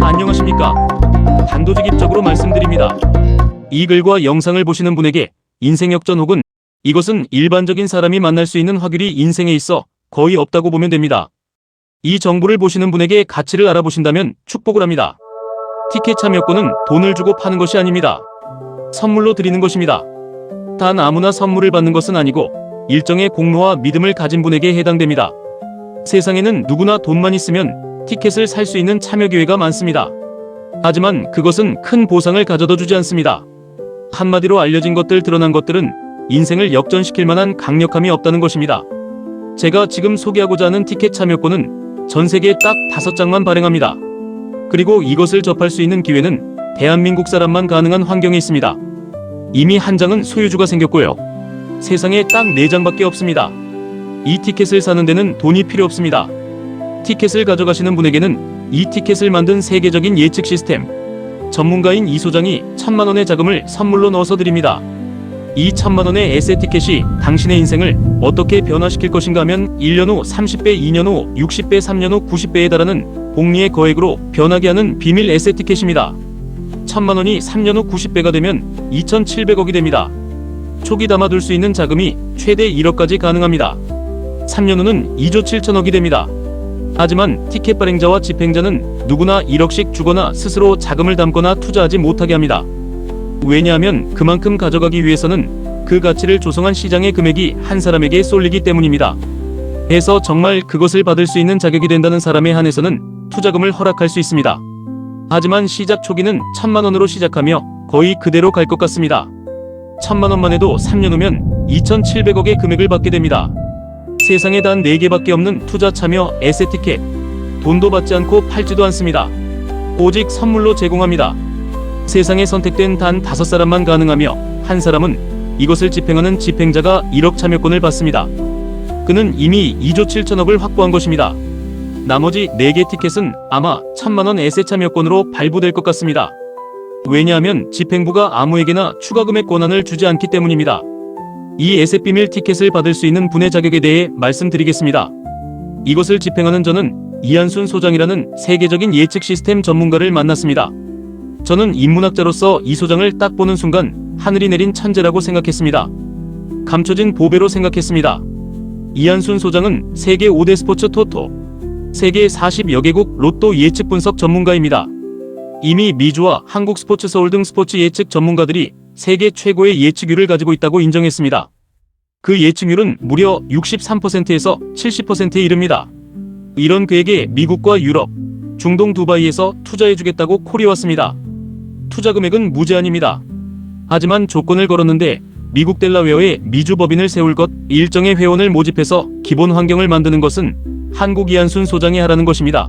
안녕하십니까. 단도직입적으로 말씀드립니다. 이 글과 영상을 보시는 분에게 인생 역전 혹은 이것은 일반적인 사람이 만날 수 있는 확률이 인생에 있어 거의 없다고 보면 됩니다. 이 정보를 보시는 분에게 가치를 알아보신다면 축복을 합니다. 티켓 참여권은 돈을 주고 파는 것이 아닙니다. 선물로 드리는 것입니다. 단 아무나 선물을 받는 것은 아니고 일정의 공로와 믿음을 가진 분에게 해당됩니다. 세상에는 누구나 돈만 있으면 티켓을 살 수 있는 참여 기회가 많습니다. 하지만 그것은 큰 보상을 가져다 주지 않습니다. 한마디로 알려진 것들, 드러난 것들은 인생을 역전시킬 만한 강력함이 없다는 것입니다. 제가 지금 소개하고자 하는 티켓 참여권은 전 세계에 딱 5장만 발행합니다. 그리고 이것을 접할 수 있는 기회는 대한민국 사람만 가능한 환경에 있습니다. 이미 한 장은 소유주가 생겼고요. 세상에 딱 4장밖에 없습니다. 이 티켓을 사는 데는 돈이 필요 없습니다. 티켓을 가져가시는 분에게는 이 티켓을 만든 세계적인 예측 시스템 전문가인 이 소장이 1000만 원의 자금을 선물로 넣어서 드립니다. 이 1000만 원의 에세 티켓이 당신의 인생을 어떻게 변화시킬 것인가 하면 1년 후 30배, 2년 후 60배, 3년 후 90배에 달하는 복리의 거액으로 변하게 하는 비밀 에세 티켓입니다. 1000만 원이 3년 후 90배가 되면 2700억이 됩니다. 초기 담아둘 수 있는 자금이 최대 1억까지 가능합니다. 3년 후는 2조 7천억이 됩니다. 하지만 티켓 발행자와 집행자는 누구나 1억씩 주거나 스스로 자금을 담거나 투자하지 못하게 합니다. 왜냐하면 그만큼 가져가기 위해서는 그 가치를 조성한 시장의 금액이 한 사람에게 쏠리기 때문입니다. 해서 정말 그것을 받을 수 있는 자격이 된다는 사람에 한해서는 투자금을 허락할 수 있습니다. 하지만 시작 초기는 1000만 원으로 시작하며 거의 그대로 갈 것 같습니다. 1000만 원만 해도 3년 후면 2700억의 금액을 받게 됩니다. 세상에 단 4개밖에 없는 투자 참여 에세 티켓. 돈도 받지 않고 팔지도 않습니다. 오직 선물로 제공합니다. 세상에 선택된 단 5사람만 가능하며 한 사람은 이것을 집행하는 집행자가 1억 참여권을 받습니다. 그는 이미 2조 7천억을 확보한 것입니다. 나머지 4개 티켓은 아마 1000만 원 에세 참여권으로 발부될 것 같습니다. 왜냐하면 집행부가 아무에게나 추가 금액 권한을 주지 않기 때문입니다. 이 에세 비밀 티켓을 받을 수 있는 분의 자격에 대해 말씀드리겠습니다. 이것을 집행하는 저는 이한순 소장이라는 세계적인 예측 시스템 전문가를 만났습니다. 저는 인문학자로서 이 소장을 딱 보는 순간 하늘이 내린 천재라고 생각했습니다. 감춰진 보배로 생각했습니다. 이한순 소장은 세계 5대 스포츠 토토, 세계 40여 개국 로또 예측 분석 전문가입니다. 이미 미주와 한국 스포츠 서울 등 스포츠 예측 전문가들이 세계 최고의 예측률을 가지고 있다고 인정했습니다. 그 예측률은 무려 63%에서 70%에 이릅니다. 이런 그에게 미국과 유럽, 중동 두바이에서 투자해주겠다고 콜이 왔습니다. 투자 금액은 무제한입니다. 하지만 조건을 걸었는데 미국 델라웨어에 미주 법인을 세울 것, 일정의 회원을 모집해서 기본 환경을 만드는 것은 한국 이한순 소장이 하라는 것입니다.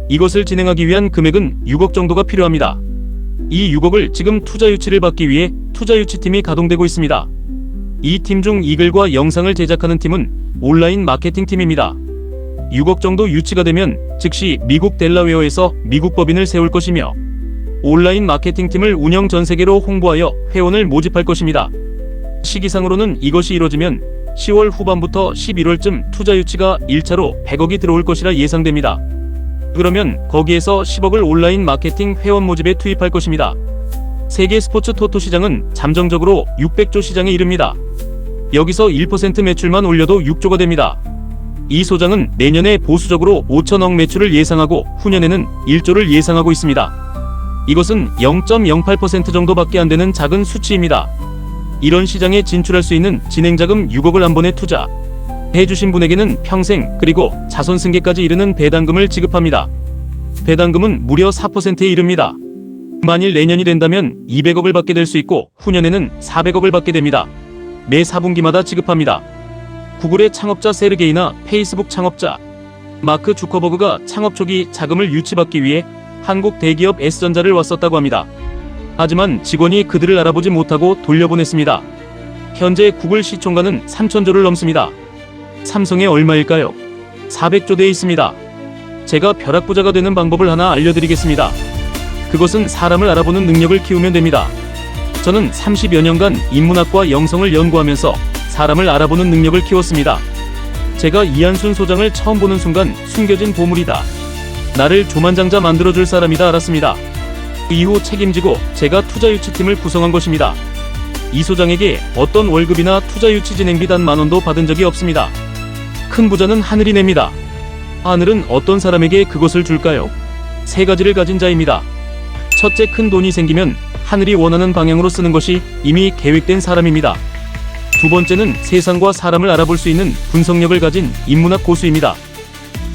이것을 진행하기 위한 금액은 6억 정도가 필요합니다. 이 6억을 지금 투자 유치를 받기 위해 투자 유치팀이 가동되고 있습니다. 이 팀 중 이 글과 영상을 제작하는 팀은 온라인 마케팅 팀입니다. 6억 정도 유치가 되면 즉시 미국 델라웨어에서 미국 법인을 세울 것이며 온라인 마케팅 팀을 운영 전 세계로 홍보하여 회원을 모집할 것입니다. 시기상으로는 이것이 이루어지면 10월 후반부터 11월쯤 투자 유치가 1차로 100억이 들어올 것이라 예상됩니다. 그러면 거기에서 10억을 온라인 마케팅 회원 모집에 투입할 것입니다. 세계 스포츠 토토 시장은 잠정적으로 600조 시장에 이릅니다. 여기서 1% 매출만 올려도 6조가 됩니다. 이 소장은 내년에 보수적으로 5천억 매출을 예상하고 후년에는 1조를 예상하고 있습니다. 이것은 0.08% 정도밖에 안 되는 작은 수치입니다. 이런 시장에 진출할 수 있는 진행자금 6억을 한 번에 투자 해주신 분에게는 평생 그리고 자손 승계까지 이르는 배당금을 지급합니다. 배당금은 무려 4%에 이릅니다. 만일 내년이 된다면 200억을 받게 될 수 있고 후년에는 400억을 받게 됩니다. 매 4분기마다 지급합니다. 구글의 창업자 세르게이나 페이스북 창업자 마크 주커버그가 창업 초기 자금을 유치받기 위해 한국 대기업 S전자를 왔었다고 합니다. 하지만 직원이 그들을 알아보지 못하고 돌려보냈습니다. 현재 구글 시총가는 3천조를 넘습니다. 삼성의 얼마일까요? 400조대에 있습니다. 제가 벼락부자가 되는 방법을 하나 알려드리겠습니다. 그것은 사람을 알아보는 능력을 키우면 됩니다. 저는 30여 년간 인문학과 영성을 연구하면서 사람을 알아보는 능력을 키웠습니다. 제가 이한순 소장을 처음 보는 순간 숨겨진 보물이다. 나를 조만장자 만들어줄 사람이다 알았습니다. 이후 책임지고 제가 투자유치팀을 구성한 것입니다. 이 소장에게 어떤 월급이나 투자유치 진행비 단 10,000원도 받은 적이 없습니다. 큰 부자는 하늘이 냅니다. 하늘은 어떤 사람에게 그것을 줄까요? 세 가지를 가진 자입니다. 첫째, 큰 돈이 생기면 하늘이 원하는 방향으로 쓰는 것이 이미 계획된 사람입니다. 두 번째는 세상과 사람을 알아볼 수 있는 분석력을 가진 인문학 고수입니다.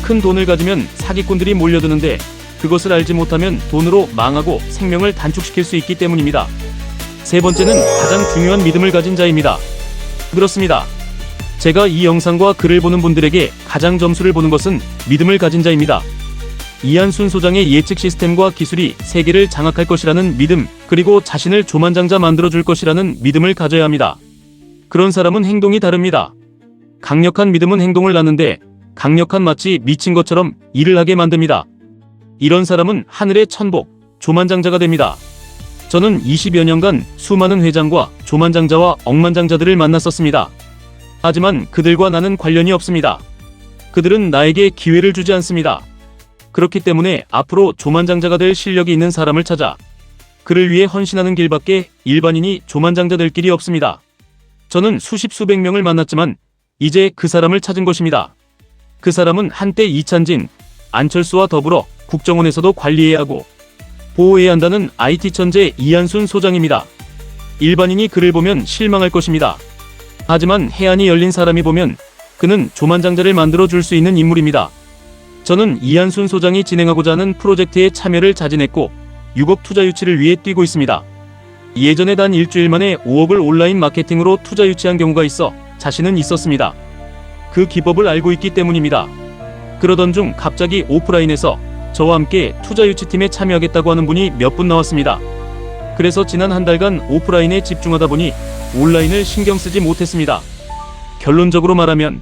큰 돈을 가지면 사기꾼들이 몰려드는데 그것을 알지 못하면 돈으로 망하고 생명을 단축시킬 수 있기 때문입니다. 세 번째는 가장 중요한 믿음을 가진 자입니다. 그렇습니다. 제가 이 영상과 글을 보는 분들에게 가장 점수를 보는 것은 믿음을 가진 자입니다. 이한순 소장의 예측 시스템과 기술이 세계를 장악할 것이라는 믿음, 그리고 자신을 조만장자 만들어줄 것이라는 믿음을 가져야 합니다. 그런 사람은 행동이 다릅니다. 강력한 믿음은 행동을 낳는데 강력한 마치 미친 것처럼 일을 하게 만듭니다. 이런 사람은 하늘의 천복, 조만장자가 됩니다. 저는 20여 년간 수많은 회장과 조만장자와 억만장자들을 만났었습니다. 하지만 그들과 나는 관련이 없습니다. 그들은 나에게 기회를 주지 않습니다. 그렇기 때문에 앞으로 조만장자가 될 실력이 있는 사람을 찾아 그를 위해 헌신하는 길밖에 일반인이 조만장자 될 길이 없습니다. 저는 수십 수백 명을 만났지만 이제 그 사람을 찾은 것입니다. 그 사람은 한때 이찬진, 안철수와 더불어 국정원에서도 관리해야 하고 보호해야 한다는 IT 천재 이한순 소장입니다. 일반인이 그를 보면 실망할 것입니다. 하지만 해안이 열린 사람이 보면 그는 조만장자를 만들어 줄 수 있는 인물입니다. 저는 이한순 소장이 진행하고자 하는 프로젝트에 참여를 자진했고 6억 투자 유치를 위해 뛰고 있습니다. 예전에 단 일주일 만에 5억을 온라인 마케팅으로 투자 유치한 경우가 있어 자신은 있었습니다. 그 기법을 알고 있기 때문입니다. 그러던 중 갑자기 오프라인에서 저와 함께 투자 유치팀에 참여하겠다고 하는 분이 몇 분 나왔습니다. 그래서 지난 한 달간 오프라인에 집중하다 보니 온라인을 신경 쓰지 못했습니다. 결론적으로 말하면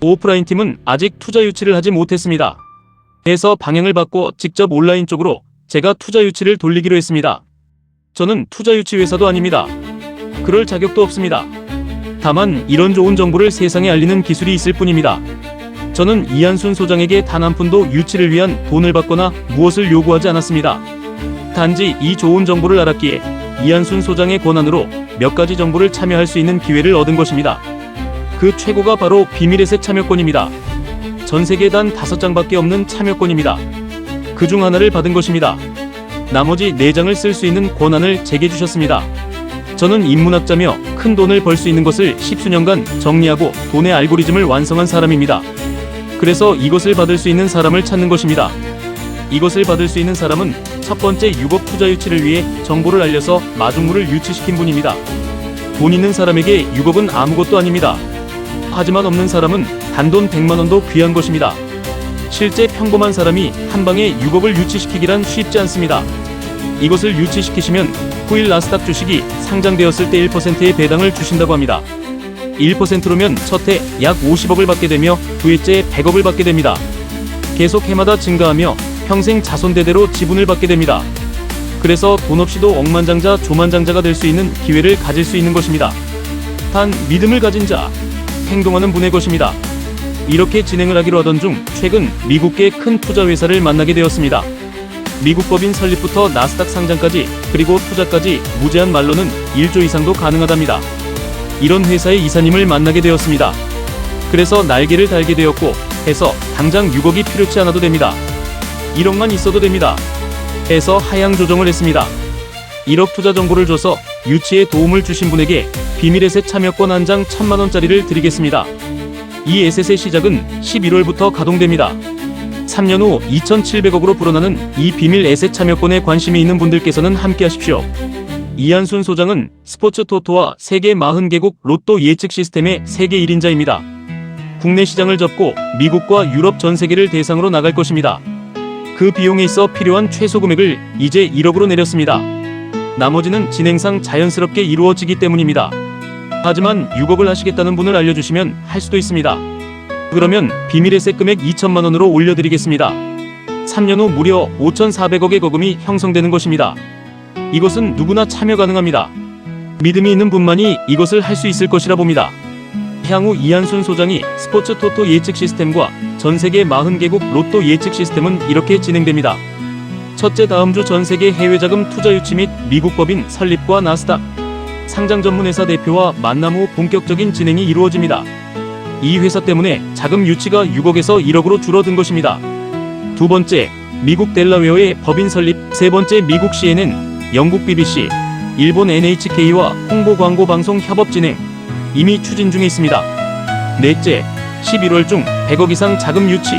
오프라인 팀은 아직 투자 유치를 하지 못했습니다. 해서 방향을 바꿔 직접 온라인 쪽으로 제가 투자 유치를 돌리기로 했습니다. 저는 투자 유치 회사도 아닙니다. 그럴 자격도 없습니다. 다만 이런 좋은 정보를 세상에 알리는 기술이 있을 뿐입니다. 저는 이한순 소장에게 단 한 푼도 유치를 위한 돈을 받거나 무엇을 요구하지 않았습니다. 단지 이 좋은 정보를 알았기에 이한순 소장의 권한으로 몇 가지 정보를 참여할 수 있는 기회를 얻은 것입니다. 그 최고가 바로 비밀에셋 참여권입니다. 전 세계에 단 5장밖에 없는 참여권입니다. 그 중 하나를 받은 것입니다. 나머지 4장을 쓸 수 있는 권한을 제게 주셨습니다. 저는 인문학자며 큰 돈을 벌 수 있는 것을 10수년간 정리하고 돈의 알고리즘을 완성한 사람입니다. 그래서 이것을 받을 수 있는 사람을 찾는 것입니다. 이것을 받을 수 있는 사람은 첫 번째 6억 투자 유치를 위해 정보를 알려서 마중물을 유치시킨 분입니다. 돈 있는 사람에게 6억은 아무것도 아닙니다. 하지만 없는 사람은 단돈 100만원도 귀한 것입니다. 실제 평범한 사람이 한 방에 6억을 유치시키기란 쉽지 않습니다. 이것을 유치시키시면 후일 나스닥 주식이 상장되었을 때 1%의 배당을 주신다고 합니다. 1%로면 첫 해 약 50억을 받게 되며 두 해째 100억을 받게 됩니다. 계속 해마다 증가하며 평생 자손대대로 지분을 받게 됩니다. 그래서 돈 없이도 억만장자, 조만장자가 될 수 있는 기회를 가질 수 있는 것입니다. 단 믿음을 가진 자, 행동하는 분의 것입니다. 이렇게 진행을 하기로 하던 중 최근 미국계 큰 투자회사를 만나게 되었습니다. 미국 법인 설립부터 나스닥 상장까지 그리고 투자까지 무제한 말로는 1조 이상도 가능하답니다. 이런 회사의 이사님을 만나게 되었습니다. 그래서 날개를 달게 되었고 해서 당장 6억이 필요치 않아도 됩니다. 1억만 있어도 됩니다. 해서 하향 조정을 했습니다. 1억 투자 정보를 줘서 유치에 도움을 주신 분에게 비밀 에셋 참여권 한 장 1,000만원짜리를 드리겠습니다. 이 에셋의 시작은 11월부터 가동됩니다. 3년 후 2,700억으로 불어나는 이 비밀 에셋 참여권에 관심이 있는 분들께서는 함께 하십시오. 이한순 소장은 스포츠 토토와 세계 40개국 로또 예측 시스템의 세계 1인자입니다. 국내 시장을 접고 미국과 유럽 전 세계를 대상으로 나갈 것입니다. 그 비용에 있어 필요한 최소 금액을 이제 1억으로 내렸습니다. 나머지는 진행상 자연스럽게 이루어지기 때문입니다. 하지만 6억을 하시겠다는 분을 알려주시면 할 수도 있습니다. 그러면 비밀 에셋 금액 2,000만원으로 올려드리겠습니다. 3년 후 무려 5,400억의 거금이 형성되는 것입니다. 이것은 누구나 참여 가능합니다. 믿음이 있는 분만이 이것을 할 수 있을 것이라 봅니다. 향후 이한순 소장이 스포츠 토토 예측 시스템과 전세계 40개국 로또 예측 시스템은 이렇게 진행됩니다. 첫째, 다음 주 전세계 해외자금 투자 유치 및 미국 법인 설립과 나스닥 상장 전문회사 대표와 만남 후 본격적인 진행이 이루어집니다. 이 회사 때문에 자금 유치가 6억에서 1억으로 줄어든 것입니다. 두 번째, 미국 델라웨어의 법인 설립. 세 번째, 미국 CNN, 영국 BBC, 일본 NHK와 홍보 광고 방송 협업 진행 이미 추진 중에 있습니다. 넷째, 11월 중 100억 이상 자금 유치.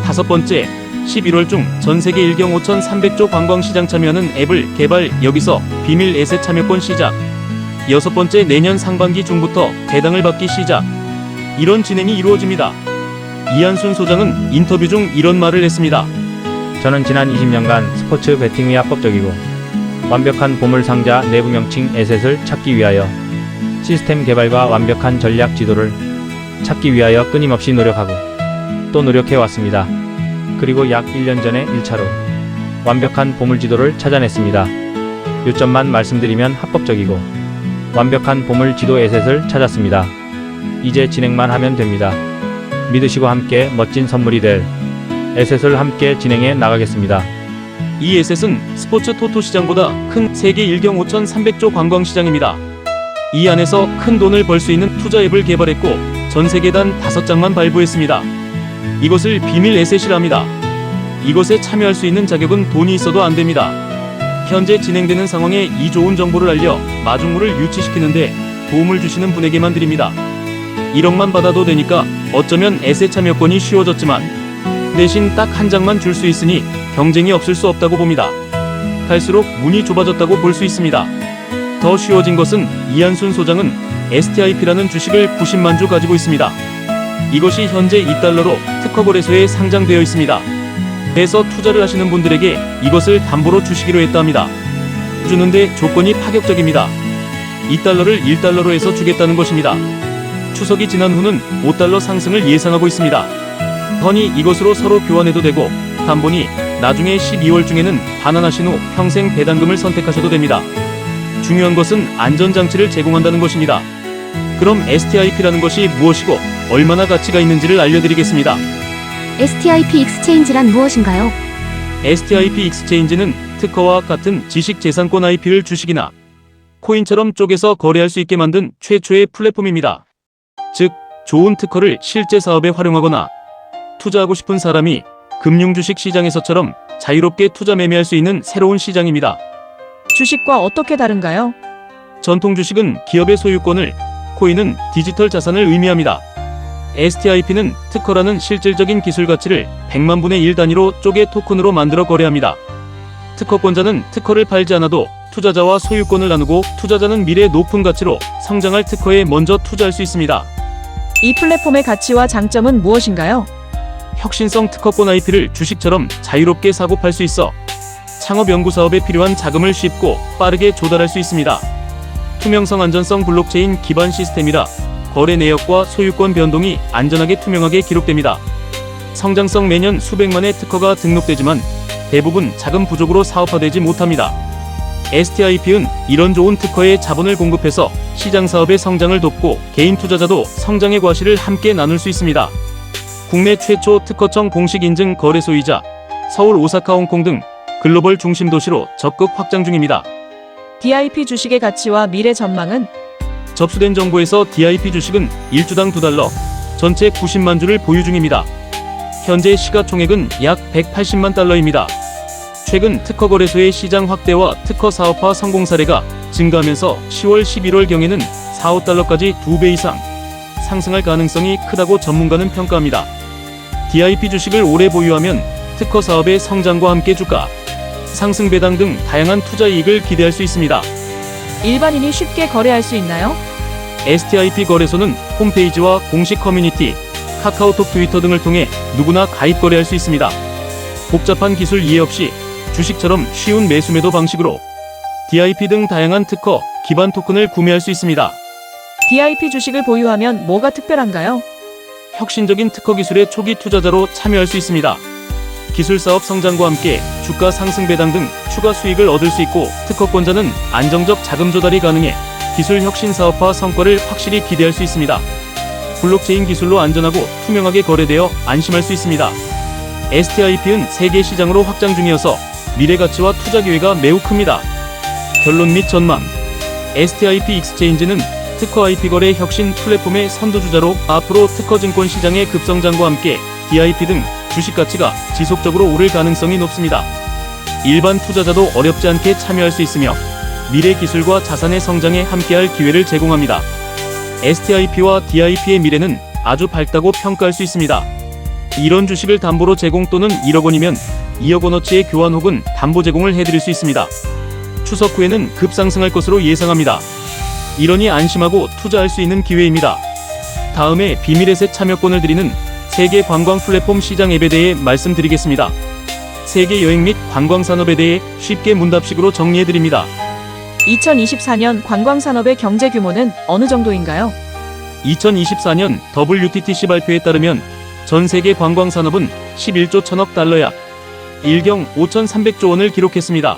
다섯 번째, 11월 중 전세계 1경 5,300조 관광시장 참여하는 앱을 개발. 여기서 비밀 에셋 참여권 시작. 여섯 번째, 내년 상반기 중부터 배당을 받기 시작. 이런 진행이 이루어집니다. 이한순 소장은 인터뷰 중 이런 말을 했습니다. 저는 지난 20년간 스포츠 베팅이 합법적이고 완벽한 보물 상자 내부 명칭 에셋을 찾기 위하여 시스템 개발과 완벽한 전략 지도를 찾기 위하여 끊임없이 노력하고 또 노력해 왔습니다. 그리고 약 1년 전에 1차로 완벽한 보물 지도를 찾아냈습니다. 요점만 말씀드리면 합법적이고 완벽한 보물 지도 에셋을 찾았습니다. 이제 진행만 하면 됩니다. 믿으시고 함께 멋진 선물이 될 에셋을 함께 진행해 나가겠습니다. 이 에셋은 스포츠 토토 시장보다 큰 세계 1경 5,300조 관광시장입니다. 이 안에서 큰 돈을 벌 수 있는 투자 앱을 개발했고 전 세계 단 5장만 발부했습니다. 이것을 비밀 에셋이랍니다. 이것에 참여할 수 있는 자격은 돈이 있어도 안 됩니다. 현재 진행되는 상황에 이 좋은 정보를 알려 마중물을 유치시키는데 도움을 주시는 분에게만 드립니다. 1억만 받아도 되니까 어쩌면 에셋 참여권이 쉬워졌지만 대신 딱 한 장만 줄 수 있으니 경쟁이 없을 수 없다고 봅니다. 갈수록 문이 좁아졌다고 볼 수 있습니다. 더 쉬워진 것은 이한순 소장은 STIP라는 주식을 90만 주 가지고 있습니다. 이것이 현재 2달러로 특허거래소에 상장되어 있습니다. 그래서 투자를 하시는 분들에게 이것을 담보로 주시기로 했다 합니다. 주는데 조건이 파격적입니다. 2달러를 1달러로 해서 주겠다는 것입니다. 추석이 지난 후는 5달러 상승을 예상하고 있습니다. 허니 이것으로 서로 교환해도 되고 담보니 나중에 12월 중에는 반환하신 후 평생 배당금을 선택하셔도 됩니다. 중요한 것은 안전장치를 제공한다는 것입니다. 그럼 STIP라는 것이 무엇이고 얼마나 가치가 있는지를 알려드리겠습니다. STIP 익스체인지란 무엇인가요? STIP 익스체인지는 특허와 같은 지식재산권 IP를 주식이나 코인처럼 쪼개서 거래할 수 있게 만든 최초의 플랫폼입니다. 즉, 좋은 특허를 실제 사업에 활용하거나 투자하고 싶은 사람이 금융주식 시장에서처럼 자유롭게 투자 매매할 수 있는 새로운 시장입니다. 주식과 어떻게 다른가요? 전통 주식은 기업의 소유권을, 코인은 디지털 자산을 의미합니다. STIP는 특허라는 실질적인 기술 가치를 100만 분의 1 단위로 쪼개 토큰으로 만들어 거래합니다. 특허권자는 특허를 팔지 않아도 투자자와 소유권을 나누고 투자자는 미래 높은 가치로 성장할 특허에 먼저 투자할 수 있습니다. 이 플랫폼의 가치와 장점은 무엇인가요? 혁신성 특허권 IP를 주식처럼 자유롭게 사고 팔 수 있어 창업 연구 사업에 필요한 자금을 쉽고 빠르게 조달할 수 있습니다. 투명성 안전성 블록체인 기반 시스템이라 거래 내역과 소유권 변동이 안전하게 투명하게 기록됩니다. 성장성 매년 수백만의 특허가 등록되지만 대부분 자금 부족으로 사업화되지 못합니다. STIP는 이런 좋은 특허에 자본을 공급해서 시장 사업의 성장을 돕고 개인 투자자도 성장의 과실을 함께 나눌 수 있습니다. 국내 최초 특허청 공식 인증 거래소이자 서울, 오사카, 홍콩 등 글로벌 중심 도시로 적극 확장 중입니다. DIP 주식의 가치와 미래 전망은? 접수된 정보에서 DIP 주식은 1주당 2달러, 전체 90만 주를 보유 중입니다. 현재 시가총액은 약 180만 달러입니다. 최근 특허거래소의 시장 확대와 특허 사업화 성공 사례가 증가하면서 10월, 11월경에는 4, 5달러까지 2배 이상 상승할 가능성이 크다고 전문가는 평가합니다. DIP 주식을 오래 보유하면 특허 사업의 성장과 함께 주가 상승, 배당 등 다양한 투자 이익을 기대할 수 있습니다. 일반인이 쉽게 거래할 수 있나요? STIP 거래소는 홈페이지와 공식 커뮤니티, 카카오톡, 트위터 등을 통해 누구나 가입 거래할 수 있습니다. 복잡한 기술 이해 없이 주식처럼 쉬운 매수 매도 방식으로 DIP 등 다양한 특허, 기반 토큰을 구매할 수 있습니다. DIP 주식을 보유하면 뭐가 특별한가요? 혁신적인 특허 기술의 초기 투자자로 참여할 수 있습니다. 기술 사업 성장과 함께 주가 상승, 배당 등 추가 수익을 얻을 수 있고 특허권자는 안정적 자금 조달이 가능해 기술 혁신 사업화 성과를 확실히 기대할 수 있습니다. 블록체인 기술로 안전하고 투명하게 거래되어 안심할 수 있습니다. STIP은 세계 시장으로 확장 중이어서 미래 가치와 투자 기회가 매우 큽니다. 결론 및 전망. STIP 익스체인지는 특허 IP 거래 혁신 플랫폼의 선두주자로 앞으로 특허 증권 시장의 급성장과 함께 DIP 등 주식 가치가 지속적으로 오를 가능성이 높습니다. 일반 투자자도 어렵지 않게 참여할 수 있으며 미래 기술과 자산의 성장에 함께할 기회를 제공합니다. STIP와 DIP의 미래는 아주 밝다고 평가할 수 있습니다. 이런 주식을 담보로 제공 또는 1억 원이면 2억 원어치의 교환 혹은 담보 제공을 해드릴 수 있습니다. 추석 후에는 급상승할 것으로 예상합니다. 이러니 안심하고 투자할 수 있는 기회입니다. 다음에 비밀에셋 참여권을 드리는 세계 관광 플랫폼 시장 앱에 대해 말씀드리겠습니다. 세계 여행 및 관광 산업에 대해 쉽게 문답식으로 정리해드립니다. 2024년 관광산업의 경제 규모는 어느 정도인가요? 2024년 WTTC 발표에 따르면 전 세계 관광 산업은 11조 1000억 달러약 1경 5,300조 원을 기록했습니다.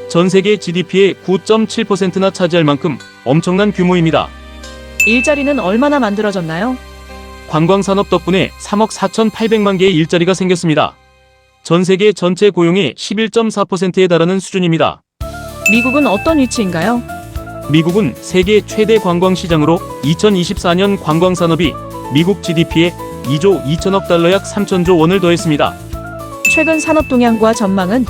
전 세계 GDP의 9.7%나 차지할 만큼 엄청난 규모입니다. 일자리는 얼마나 만들어졌나요? 관광 산업 덕분에 3억 4,800만 개의 일자리가 생겼습니다. 전 세계 전체 고용의 11.4%에 달하는 수준입니다. 미국은 어떤 위치인가요? 미국은 세계 최대 관광 시장으로 2024년 관광 산업이 미국 GDP에 2조 2천억 달러 약 3천조 원을 더했습니다. 최근 산업 동향과 전망은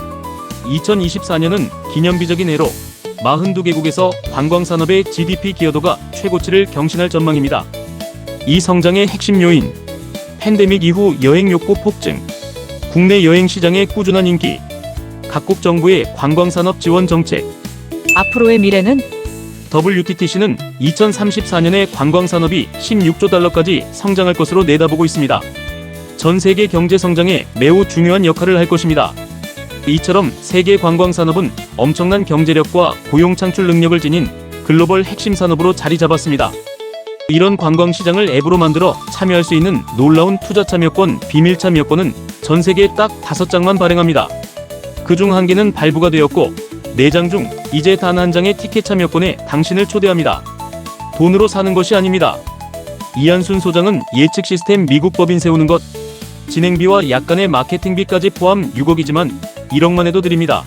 2024년은 기념비적인 해로 42개국에서 관광 산업의 GDP 기여도가 최고치를 경신할 전망입니다. 이 성장의 핵심 요인, 팬데믹 이후 여행 욕구 폭증, 국내 여행 시장의 꾸준한 인기, 각국 정부의 관광 산업 지원 정책. 앞으로의 미래는 WTTC는 2034년에 관광 산업이 16조 달러까지 성장할 것으로 내다보고 있습니다. 전 세계 경제 성장에 매우 중요한 역할을 할 것입니다. 이처럼 세계 관광 산업은 엄청난 경제력과 고용 창출 능력을 지닌 글로벌 핵심 산업으로 자리 잡았습니다. 이런 관광 시장을 앱으로 만들어 참여할 수 있는 놀라운 투자 참여권, 비밀 참여권은 전 세계에 딱 5장만 발행합니다. 그중 1개는 발부가 되었고 4장 중 이제 단 1장의 티켓 참여권에 당신을 초대합니다. 돈으로 사는 것이 아닙니다. 이한순 소장은 예측 시스템 미국 법인 세우는 것, 진행비와 약간의 마케팅비까지 포함 6억이지만 1억만 해도 드립니다.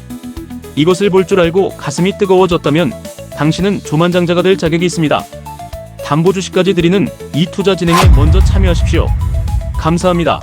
이것을 볼 줄 알고 가슴이 뜨거워졌다면 당신은 조만장자가 될 자격이 있습니다. 담보 주식까지 드리는 이 투자 진행에 먼저 참여하십시오. 감사합니다.